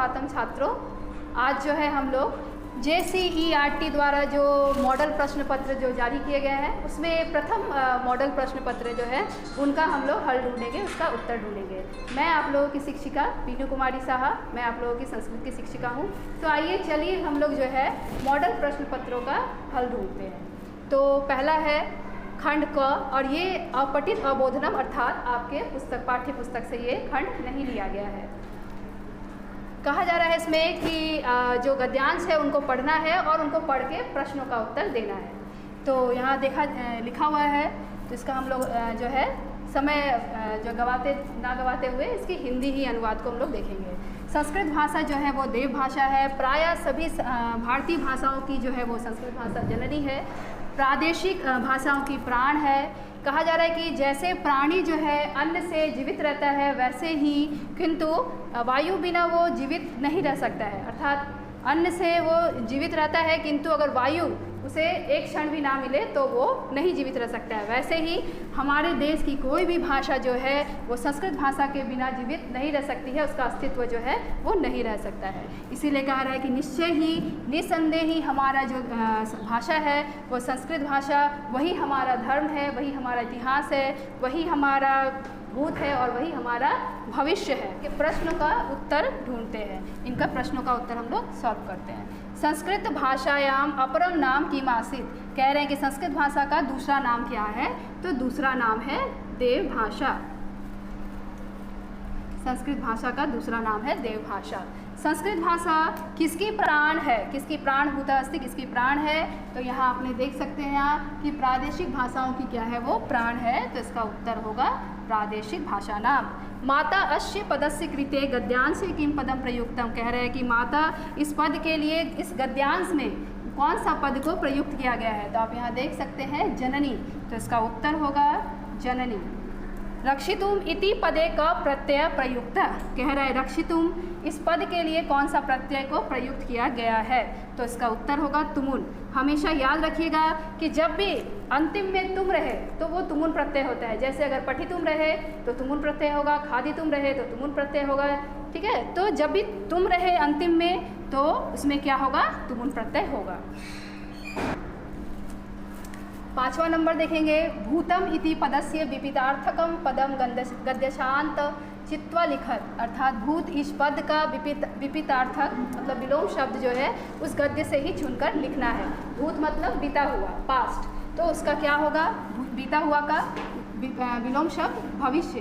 सुप्रभातम छात्रों। आज जो है हम लोग JCERT द्वारा जो मॉडल प्रश्न पत्र जो जारी किए गए हैं उसमें प्रथम मॉडल प्रश्न पत्र जो है उनका हम लोग हल ढूंढेंगे, उसका उत्तर ढूंढेंगे। मैं आप लोगों की शिक्षिका पीनू कुमारी साहा, मैं आप लोगों की संस्कृत की शिक्षिका हूँ। तो आइए चलिए हम लोग जो है मॉडल प्रश्न पत्रों का हल ढूंढते हैं। तो पहला है खंड क, और ये अपठित अबोधनम अर्थात आपके पुस्तक पाठ्य पुस्तक से ये खंड नहीं लिया गया है। कहा जा रहा है इसमें कि जो गद्यांश है उनको पढ़ना है और उनको पढ़ के प्रश्नों का उत्तर देना है। तो यहाँ लिखा हुआ है, तो इसका हम लोग जो है समय जो ना गवाते हुए इसकी हिंदी ही अनुवाद को हम लोग देखेंगे। संस्कृत भाषा जो है वो देव भाषा है। प्रायः सभी भारतीय भाषाओं की जो है वो संस्कृत भाषा जननी है। प्रादेशिक भाषाओं की प्राण है। कहा जा रहा है कि जैसे प्राणी जो है अन्न से जीवित रहता है वैसे ही किंतु वायु बिना वो जीवित नहीं रह सकता है। अर्थात अन्न से वो जीवित रहता है किंतु अगर वायु उसे एक क्षण भी ना मिले तो वो नहीं जीवित रह सकता है। वैसे ही हमारे देश की कोई भी भाषा जो है वो संस्कृत भाषा के बिना जीवित नहीं रह सकती है, उसका अस्तित्व जो है वो नहीं रह सकता है। इसीलिए कहा रहा है कि निश्चय ही निसंदेह ही हमारा जो भाषा है वो संस्कृत भाषा, वही हमारा धर्म है, वही हमारा इतिहास है, वही हमारा भूत है और वही हमारा भविष्य है। कि प्रश्नों का उत्तर ढूंढते हैं, इनका प्रश्नों का उत्तर हम लोग सॉल्व करते हैं। संस्कृत भाषायाम अपरम नाम किमासीत, कह रहे हैं कि संस्कृत भाषा का दूसरा नाम क्या है, तो दूसरा नाम है देव भाषा। संस्कृत भाषा का दूसरा नाम है देव भाषा। संस्कृत भाषा किसकी प्राण है, किसकी प्राण भूता अस्ति, किसकी प्राण है, तो यहाँ आपने देख सकते हैं यहाँ कि प्रादेशिक भाषाओं की क्या है वो प्राण है, तो इसका उत्तर होगा प्रादेशिक भाषा नाम। माता अस्य पदस्य कृते गद्यांश किम पदम प्रयुक्तम, कह रहे हैं कि माता इस पद के लिए इस गद्यांश में कौन सा पद को प्रयुक्त किया गया है, तो आप यहाँ देख सकते हैं जननी, तो इसका उत्तर होगा जननी। रक्षितुम इति पदे का प्रत्यय प्रयुक्त, कह रहा है रक्षितुम इस पद के लिए कौन सा प्रत्यय को प्रयुक्त किया गया है, तो इसका उत्तर होगा तुमुन। हमेशा याद रखिएगा कि जब भी अंतिम में तुम रहे तो वो तुमुन प्रत्यय होता है। जैसे अगर पठितुम रहे तो तुमुन प्रत्यय होगा, खादितुम रहे तो तुमुन प्रत्यय होगा, ठीक है। तो जब भी तुम रहे अंतिम में तो उसमें क्या होगा, तुमुन प्रत्यय होगा। 5वां नंबर देखेंगे, भूतम इति पदस्य विपितार्थकम पदम गद्यशांत चित्वा लिखत, अर्थात भूत इस पद का विपितार्थक मतलब विलोम शब्द जो है उस गद्य से ही चुनकर लिखना है। भूत मतलब बीता हुआ, पास्ट, तो उसका क्या होगा, बीता हुआ का विलोम शब्द भविष्य,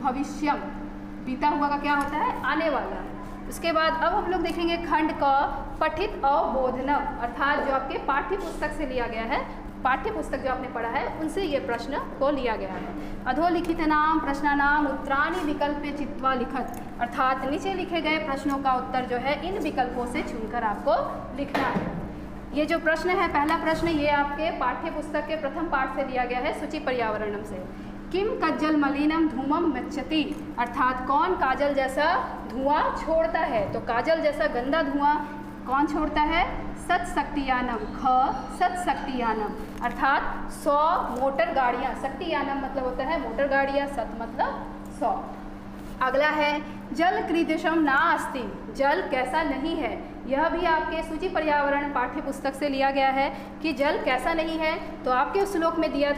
भविष्यम, बीता हुआ का क्या होता है, आने वाला। उसके बाद अब हम लोग देखेंगे खंड का पठित अवबोधनम, अर्थात जो आपके पाठ्य पुस्तक से लिया गया है, पाठ्य पुस्तक जो आपने पढ़ा है उनसे ये प्रश्न को लिया गया है। अधोलिखित नाम प्रश्नानाम उत्तराणि विकल्प चित्वा लिखत, अर्थात नीचे लिखे गए प्रश्नों का उत्तर जो है इन विकल्पों से चुनकर आपको लिखना है। ये जो प्रश्न है, पहला प्रश्न ये आपके पाठ्य पुस्तक के प्रथम पाठ से लिया गया है, सूचि पर्यावरणम से। किम कज्जल मलिनम धूमम मच्छति, अर्थात कौन काजल जैसा धुआं छोड़ता है, तो काजल जैसा गंदा धुआं कौन छोड़ता है, सत शक्तियानम, ख सत शक्तियानम, अर्थात 100 मोटर गाड़ियाँ, शक्तियानम मतलब होता है मोटर गाड़ियाँ, सत मतलब 100। अगला है जल कीदृशम ना अस्ति, जल कैसा नहीं है, यह भी आपके सूचि पर्यावरण पाठ्य पुस्तक से लिया गया है कि जल कैसा नहीं है। तो आपके उस श्लोक में दिया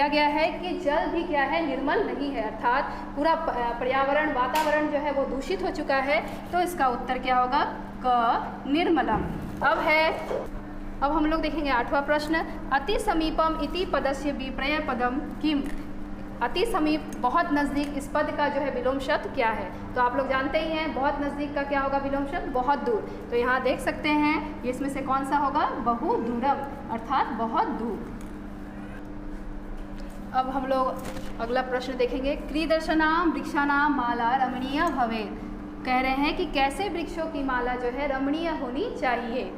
गया है कि जल भी क्या है, निर्मल नहीं है, अर्थात पूरा पर्यावरण वातावरण जो है वो दूषित हो चुका है, तो इसका उत्तर क्या होगा, क निर्मलम। अब हम लोग देखेंगे 8वां प्रश्न, अति समीपम इति पदस्य विपर्य पदम किम, अति समीप बहुत नज़दीक, इस पद का जो है विलोम शब्द क्या है, तो आप लोग जानते ही हैं बहुत नज़दीक का क्या होगा विलोम शब्द, बहुत दूर। तो यहाँ देख सकते हैं ये इसमें से कौन सा होगा, बहु दूरम, अर्थात बहुत दूर। अब हम लोग अगला प्रश्न देखेंगे, क्रीदर्शनाम वृक्षानाम माला रमणीय भवेत्, कह रहे हैं कि कैसे वृक्षों की माला जो है रमणीय होनी चाहिए।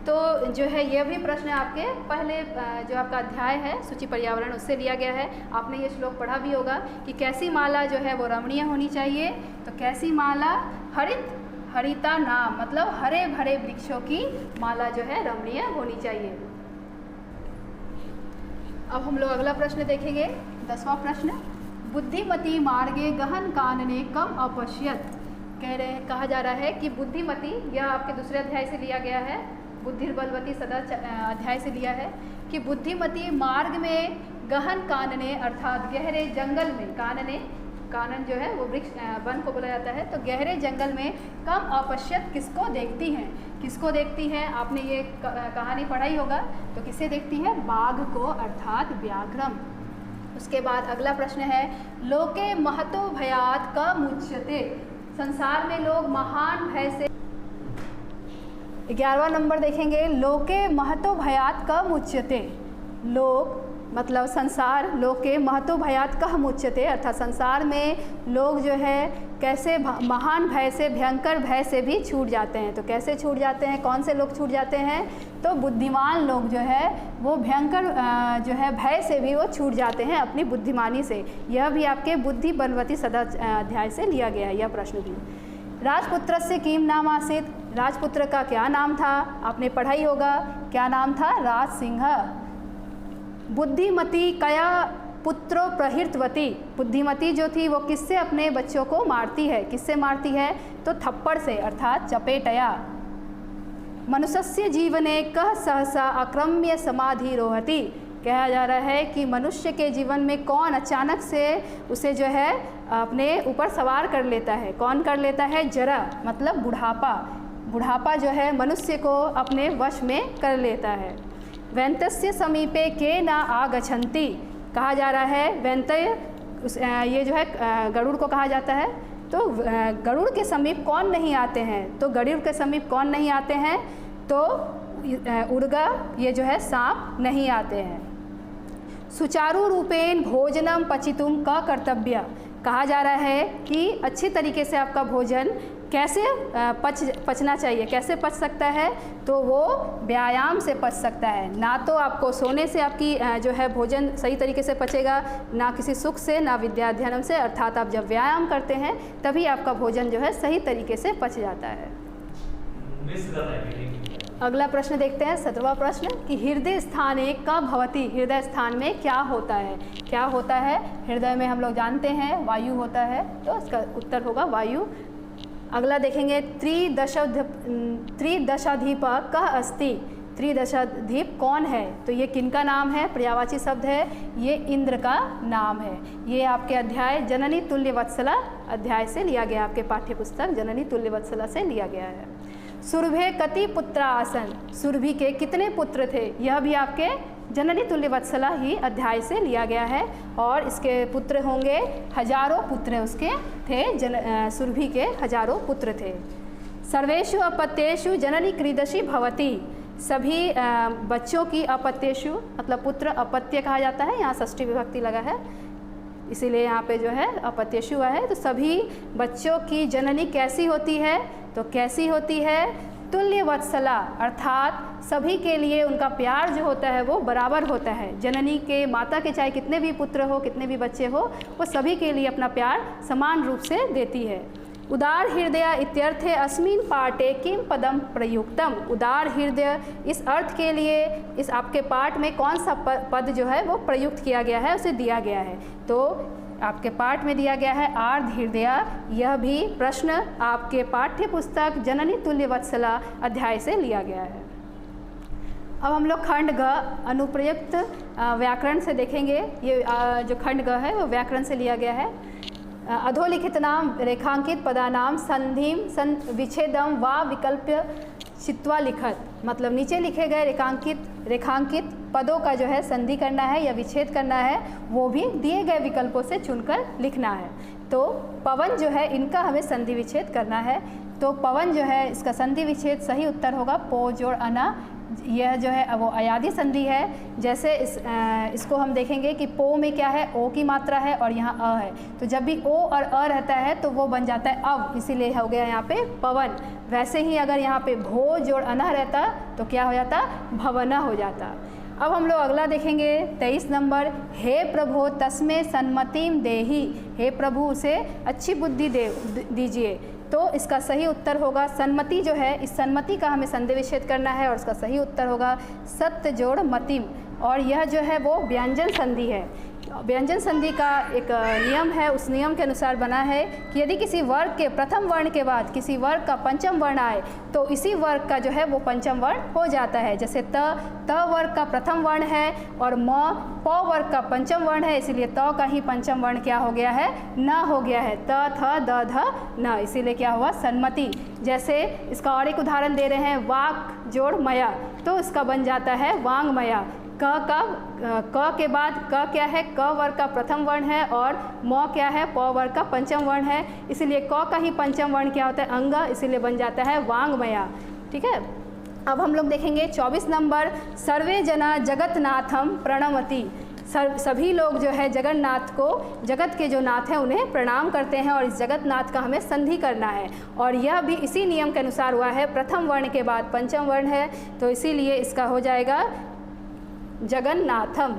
तो जो है यह भी प्रश्न आपके पहले जो आपका अध्याय है सूचि पर्यावरण उससे लिया गया है। आपने ये श्लोक पढ़ा भी होगा कि कैसी माला जो है वो रमणीय होनी चाहिए, तो कैसी माला, हरिता नाम मतलब हरे भरे वृक्षों की माला जो है रमणीय होनी चाहिए। अब हम लोग अगला प्रश्न देखेंगे, 10वां प्रश्न, बुद्धिमती मार्गे गहन कानने कम अपश्यत। कहा जा रहा है कि बुद्धिमती, यह आपके दूसरे अध्याय से लिया गया है, बुद्धिर्बलवती सदा अध्याय से लिया है, कि बुद्धिमती मार्ग में गहन कानने अर्थात गहरे जंगल में, कानन जो है वो वृक्ष वन को बोला जाता है, तो गहरे जंगल में कम अपश्यत किसको देखती हैं। किसको देखती हैं? आपने ये कहानी पढ़ाई होगा, तो किसे देखती है? बाघ को अर्थात व्याघ्रम। उसके बाद अगला प्रश्न है, लोके महतो भयात क मुच्यते। संसार में लोग महान भय से, 11वां नंबर देखेंगे, लोके महतो भयात क मुच्यते। लोग मतलब संसार, लोके महतो भयात कह मुच्यते, अर्थात संसार में लोग जो है कैसे महान भय से, भयंकर भय से भी छूट जाते हैं। तो कैसे छूट जाते हैं? कौन से लोग छूट जाते हैं? तो बुद्धिमान लोग जो है वो भयंकर जो है भय से भी वो छूट जाते हैं अपनी बुद्धिमानी से। यह भी आपके बुद्धि बलवती सदा अध्याय से लिया गया है यह प्रश्न भी। राजपुत्र से किम नाम आसीत। राजपुत्र का क्या नाम था? आपने पढ़ाई होगा, क्या नाम था? राज सिंह। बुद्धिमती कया पुत्रो प्रहृतवती। बुद्धिमती जो थी वो किससे अपने बच्चों को मारती है? किससे मारती है? तो थप्पड़ से अर्थात चपेटया। मनुष्य जीवने कह सहसा अक्रम्य समाधि रोहति। कहा जा रहा है कि मनुष्य के जीवन में कौन अचानक से उसे जो है अपने ऊपर सवार कर लेता है? कौन कर लेता है? जरा मतलब बुढ़ापा। बुढ़ापा जो है मनुष्य को अपने वश में कर लेता है। वैंतस्य समीपे के ना आगछन्ति। कहा जा रहा है वैंतय, ये जो है गरुड़ को कहा जाता है, तो गरुड़ के समीप कौन नहीं आते हैं? तो गरुड़ के समीप कौन नहीं आते हैं? तो उर्गा, ये जो है सांप नहीं आते हैं। सुचारू रूपेण भोजनम पचितुम का कर्तव्य। कहा जा रहा है कि अच्छी तरीके से आपका भोजन कैसे पचना चाहिए, कैसे पच सकता है? तो वो व्यायाम से पच सकता है। ना तो आपको सोने से आपकी जो है भोजन सही तरीके से पचेगा, ना किसी सुख से, ना विद्याध्ययन से, अर्थात आप जब व्यायाम करते हैं तभी आपका भोजन जो है सही तरीके से पच जाता है। अगला प्रश्न देखते हैं, 17वां प्रश्न, कि हृदय स्थाने क भवति। हृदय स्थान में क्या होता है? क्या होता है? हृदय में हम लोग जानते हैं वायु होता है, तो इसका उत्तर होगा वायु। अगला देखेंगे, त्रिदशाधिप कह अस्ति। त्रिदशाधिप कौन है? तो ये किनका नाम है? पर्यायवाची शब्द है, ये इंद्र का नाम है। ये आपके अध्याय जननी तुल्य वत्सला अध्याय से लिया गया, आपके पाठ्य पुस्तक जननी तुल्य वत्सला से लिया गया है। सुरभे कति पुत्र आसन। सुरभि के कितने पुत्र थे? यह भी आपके जननी तुल्य वत्सला ही अध्याय से लिया गया है, और इसके पुत्र होंगे, हजारों पुत्र उसके थे। सुरभि के हजारों पुत्र थे। सर्वेषु अपत्येषु जननी क्रीदशी भवति। सभी बच्चों की अपत्येषु मतलब पुत्र अपत्य कहा जाता है, यहाँ षष्ठी विभक्ति लगा है इसीलिए यहाँ पे जो है अपत्येषु है। तो सभी बच्चों की जननी कैसी होती है? तो कैसी होती है? तुल्य वत्सला, अर्थात सभी के लिए उनका प्यार जो होता है वो बराबर होता है। जननी के, माता के चाहे कितने भी पुत्र हो, कितने भी बच्चे हो, वो सभी के लिए अपना प्यार समान रूप से देती है। उदार हृदय इत्यर्थे अस्मिन् पाठे किम पदम प्रयुक्तम। उदार हृदय इस अर्थ के लिए इस आपके पाठ में कौन सा पद जो है वो प्रयुक्त किया गया है, उसे दिया गया है। तो आपके पाठ में दिया गया है आर्ध हृदय। यह भी प्रश्न आपके पाठ्य पुस्तक जननी तुल्य वत्सला अध्याय से लिया गया है। अब हम लोग खंड ग अनुप्रयुक्त व्याकरण से देखेंगे। ये जो खंड ग है वो व्याकरण से लिया गया है। अधोलिखित नाम रेखांकित पदानाम संधिम विच्छेदम व विकल्प चित्वा लिखत। मतलब नीचे लिखे गए रेखांकित पदों का जो है संधि करना है या विच्छेद करना है, वो भी दिए गए विकल्पों से चुनकर लिखना है। तो पवन जो है इनका हमें संधि विच्छेद करना है। तो पवन जो है इसका संधि विच्छेद सही उत्तर होगा पो जोड़ अना। यह जो है वो अयादी संधि है। जैसे इसको हम देखेंगे कि पो में क्या है, ओ की मात्रा है और यहाँ अ है, तो जब भी ओ और अ रहता है तो वो बन जाता है अव, इसीलिए हो गया यहाँ पे पवन। वैसे ही अगर यहाँ पे भो जोड़ अना रहता तो क्या हो जाता? भवना हो जाता। अब हम लोग अगला देखेंगे 23 नंबर, हे प्रभु तस्मे सन्मतिम देहि। हे प्रभु उसे अच्छी बुद्धि दीजिए। तो इसका सही उत्तर होगा सन्मति जो है, इस सन्मति का हमें संधि विच्छेद करना है और इसका सही उत्तर होगा सत्य जोड़ मतिम। और यह जो है वो व्यंजन संधि है। व्यंजन संधि का एक नियम है, उस नियम के अनुसार बना है कि यदि किसी वर्ग के प्रथम वर्ण के बाद किसी वर्ग का पंचम वर्ण आए तो इसी वर्ग का जो है वो पंचम वर्ण हो जाता है। जैसे त वर्ग का प्रथम वर्ण है और म प वर्ग का पंचम वर्ण है, इसीलिए त का ही पंचम वर्ण क्या हो गया है, न हो गया है। त थ द ध न, इसीलिए क्या हुआ, सन्मति। जैसे इसका और एक उदाहरण दे रहे हैं, वाक जोड़ मया, तो इसका बन जाता है वांगमया। क के बाद क क्या है, क वर्ग का प्रथम वर्ण है और म क्या है, प वर्ग का पंचम वर्ण है, इसीलिए क का ही पंचम वर्ण क्या होता है, अंग, इसीलिए बन जाता है वांगमया। ठीक है। अब हम लोग देखेंगे 24 नंबर, सर्वे जना जगन्नाथम प्रणमति। सभी लोग जो है जगन्नाथ को, जगत के जो नाथ हैं उन्हें प्रणाम करते हैं और इस जगन्नाथ का हमें संधि करना है। और यह भी इसी नियम के अनुसार हुआ है, प्रथम वर्ण के बाद पंचम वर्ण है, तो इसीलिए इसका हो जाएगा जगन्नाथम।